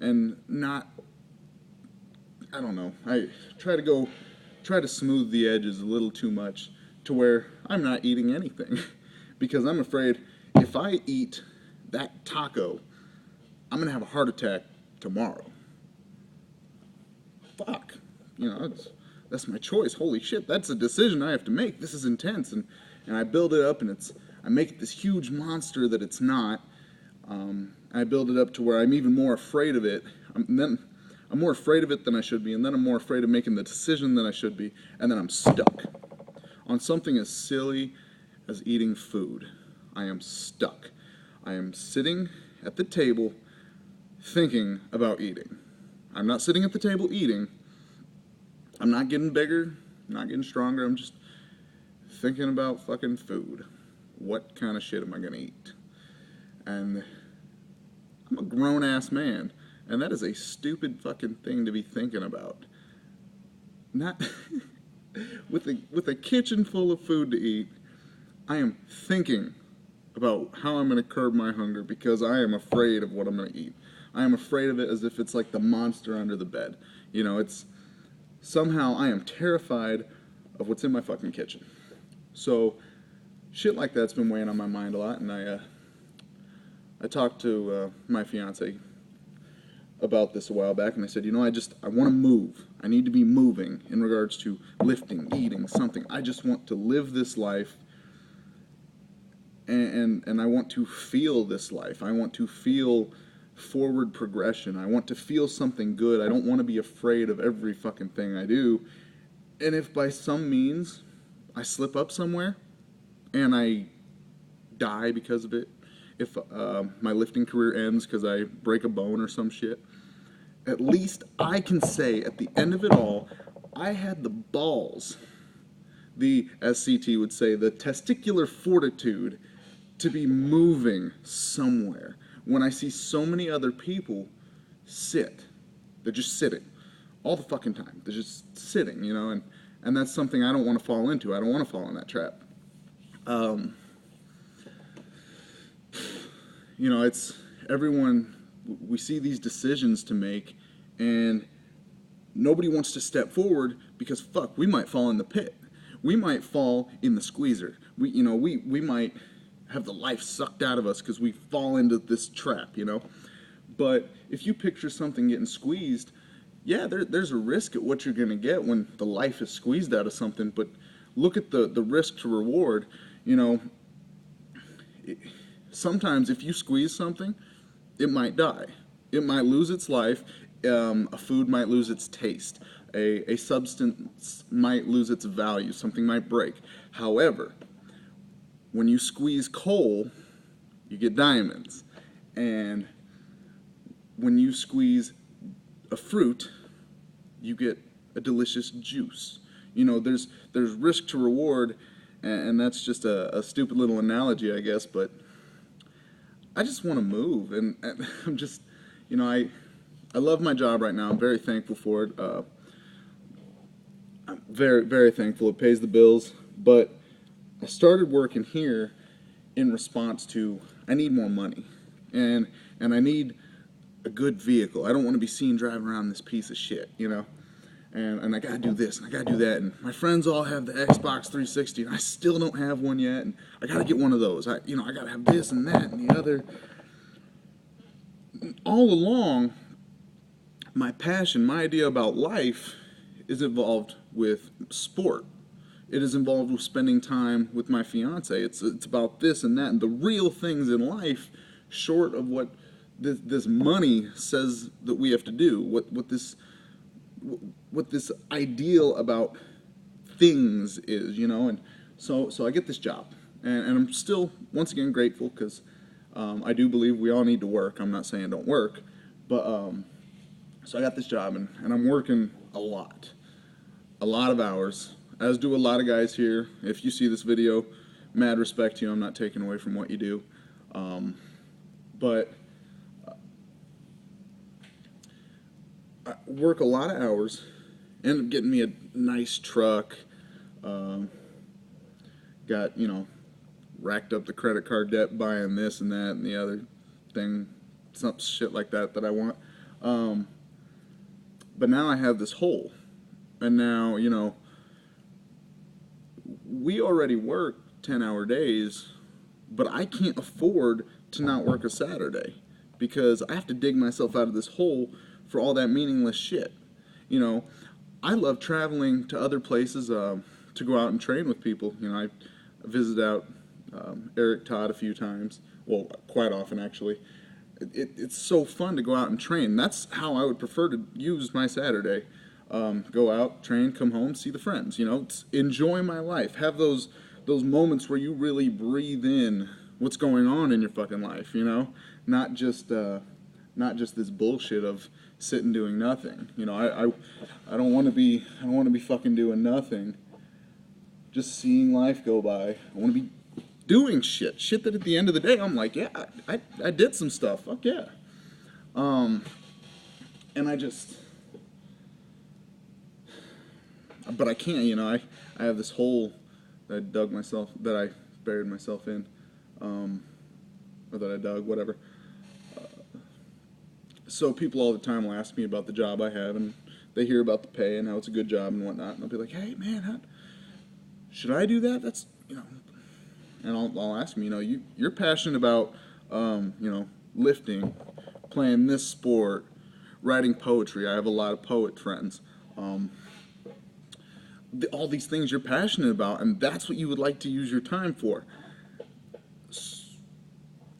and not, I don't know, I try to smooth the edges a little too much to where I'm not eating anything because I'm afraid if I eat that taco, I'm gonna have a heart attack tomorrow. Fuck, you know, that's my choice. Holy shit, that's a decision I have to make. This is intense, and I build it up, and I make it this huge monster that it's not. I build it up to where I'm even more afraid of it. Then I'm more afraid of it than I should be, and then I'm more afraid of making the decision than I should be, and then I'm stuck on something as silly as eating food. I am stuck. I am sitting at the table thinking about eating. I'm not sitting at the table eating. I'm not getting bigger, I'm not getting stronger. I'm just thinking about fucking food. What kind of shit am I gonna eat? And I'm a grown ass man, and that is a stupid fucking thing to be thinking about. Not with a kitchen full of food to eat, I am thinking about how I'm going to curb my hunger because I am afraid of what I'm going to eat. I am afraid of it as if it's like the monster under the bed. You know, it's somehow I am terrified of what's in my fucking kitchen. So shit like that's been weighing on my mind a lot, and I talked to my fiance about this a while back, and I said, you know, I want to move. I need to be moving in regards to lifting, eating, something. I just want to live this life, and I want to feel this life. I want to feel forward progression. I want to feel something good. I don't want to be afraid of every fucking thing I do. And if by some means I slip up somewhere and I die because of it, if my lifting career ends because I break a bone or some shit, at least I can say at the end of it all, I had the balls, the, as CT would say, the testicular fortitude to be moving somewhere. When I see so many other people sit, they're just sitting all the fucking time. They're just sitting, you know, and that's something I don't want to fall into. I don't want to fall in that trap. You know, it's everyone, we see these decisions to make, and nobody wants to step forward because fuck, we might fall in the pit. We might fall in the squeezer. We might have the life sucked out of us because we fall into this trap, you know. But if you picture something getting squeezed, yeah, there's a risk at what you're going to get when the life is squeezed out of something. But look at the risk to reward. You know, sometimes if you squeeze something, it might die. It might lose its life. A food might lose its taste. A substance might lose its value. Something might break. However, when you squeeze coal, you get diamonds. And when you squeeze a fruit, you get a delicious juice. You know, there's risk to reward, and that's just a stupid little analogy, I guess, but I just want to move, and I'm just, you know, I love my job right now. I'm very thankful for it. I'm very, very thankful. It pays the bills, but I started working here in response to I need more money, and I need a good vehicle. I don't want to be seen driving around this piece of shit, you know. And I gotta do this and I gotta do that. And my friends all have the Xbox 360, and I still don't have one yet. And I gotta get one of those. I gotta have this and that and the other. All along, my passion, my idea about life, is involved with sport. It is involved with spending time with my fiance. It's about this and that and the real things in life, short of what this money says that we have to do. What this ideal about things is, you know. And so I get this job, and I'm still once again grateful because I do believe we all need to work. I'm not saying don't work, but so I got this job, and I'm working a lot of hours, as do a lot of guys here. If you see this video, mad respect to you. I'm not taking away from what you do, but I work a lot of hours, end up getting me a nice truck, got, you know, racked up the credit card debt buying this and that and the other thing, some shit like that I want. But now I have this hole, and now, you know, we already work 10-hour days, but I can't afford to not work a Saturday because I have to dig myself out of this hole for all that meaningless shit. You know, I love traveling to other places to go out and train with people. You know, I visited out Eric Todd a few times. Well, quite often, actually. It's so fun to go out and train. That's how I would prefer to use my Saturday. Go out, train, come home, see the friends. You know, enjoy my life. Have those moments where you really breathe in what's going on in your fucking life. You know, not just this bullshit of sitting doing nothing. You know, I don't want to be fucking doing nothing. Just seeing life go by. I want to be doing shit that at the end of the day I'm like, yeah, I did some stuff. Fuck yeah. And but I can't, you know, I have this hole that I buried myself in, or that I dug, whatever. So people all the time will ask me about the job I have, and they hear about the pay and how it's a good job and whatnot, and I'll be like, hey man, should I do that? That's, you know, and I'll ask them, you know, you're passionate about, you know, lifting, playing this sport, writing poetry. I have a lot of poet friends. All these things you're passionate about, and that's what you would like to use your time for.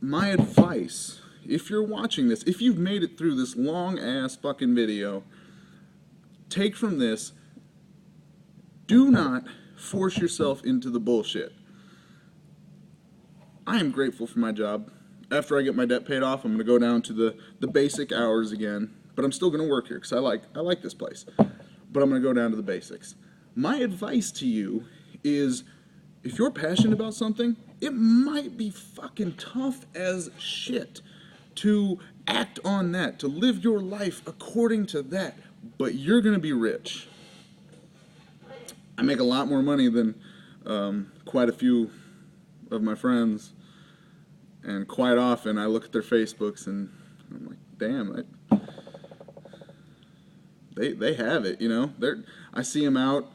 My advice, if you're watching this, if you've made it through this long ass fucking video, take from this, do not force yourself into the bullshit. I am grateful for my job. After I get my debt paid off, I'm going to go down to the basic hours again, but I'm still going to work here because I like this place. But I'm going to go down to the basics. My advice to you is, if you're passionate about something, it might be fucking tough as shit to act on that, to live your life according to that, but you're going to be rich. I make a lot more money than quite a few of my friends, and quite often I look at their Facebooks and I'm like, damn, they have it, you know. I see them out.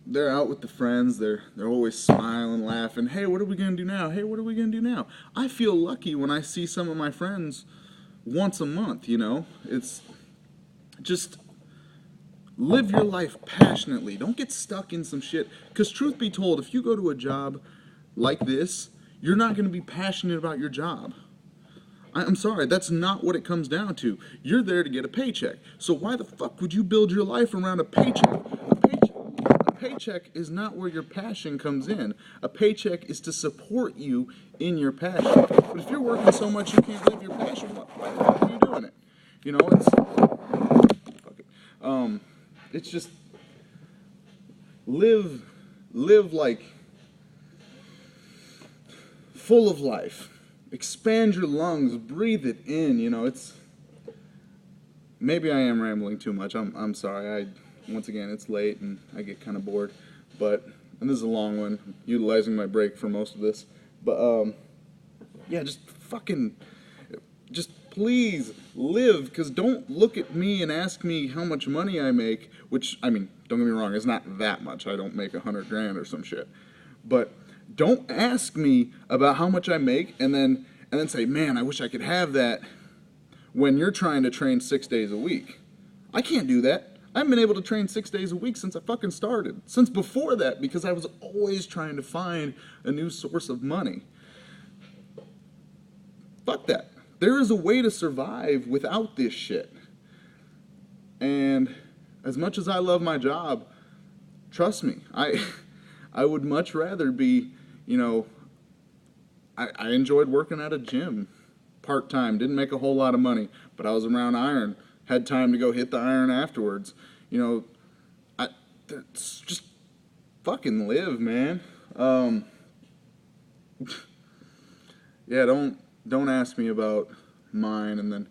They're out with the friends. They're always smiling, laughing. Hey, what are we gonna do now? Hey, what are we gonna do now? I feel lucky when I see some of my friends once a month. You know, it's just live your life passionately. Don't get stuck in some shit. Because truth be told, if you go to a job like this, you're not gonna be passionate about your job. I'm sorry, that's not what it comes down to. You're there to get a paycheck. So why the fuck would you build your life around a paycheck? A paycheck is not where your passion comes in. A paycheck is to support you in your passion. But if you're working so much you can't live your passion, why the fuck are you doing it? You know, it's just live like full of life. Expand your lungs, breathe it in, you know. It's maybe I am rambling too much. I'm sorry. Once again, it's late and I get kind of bored. And this is a long one. I'm utilizing my break for most of this. But yeah, just please live, because don't look at me and ask me how much money I make, which, I mean, don't get me wrong, it's not that much. I don't make $100,000 or some shit. But don't ask me about how much I make and then say, man, I wish I could have that, when you're trying to train 6 days a week. I can't do that. I've been able to train 6 days a week since I fucking started. Since before that, because I was always trying to find a new source of money. Fuck that. There is a way to survive without this shit. And as much as I love my job, trust me, I would much rather be, you know, I enjoyed working at a gym part-time, didn't make a whole lot of money, but I was around iron, had time to go hit the iron afterwards. You know, just fucking live, man. Yeah, don't ask me about mine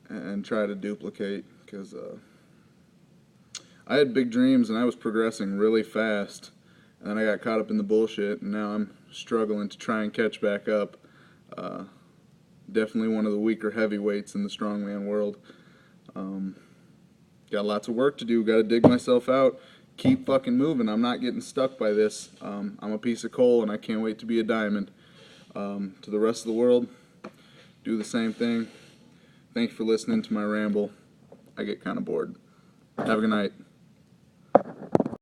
and try to duplicate, because I had big dreams and I was progressing really fast, and then I got caught up in the bullshit, and now I'm struggling to try and catch back up. Definitely one of the weaker heavyweights in the strongman world. Got lots of work to do. Got to dig myself out. Keep fucking moving. I'm not getting stuck by this. I'm a piece of coal, and I can't wait to be a diamond. To the rest of the world, do the same thing. Thank you for listening to my ramble. I get kind of bored. Have a good night.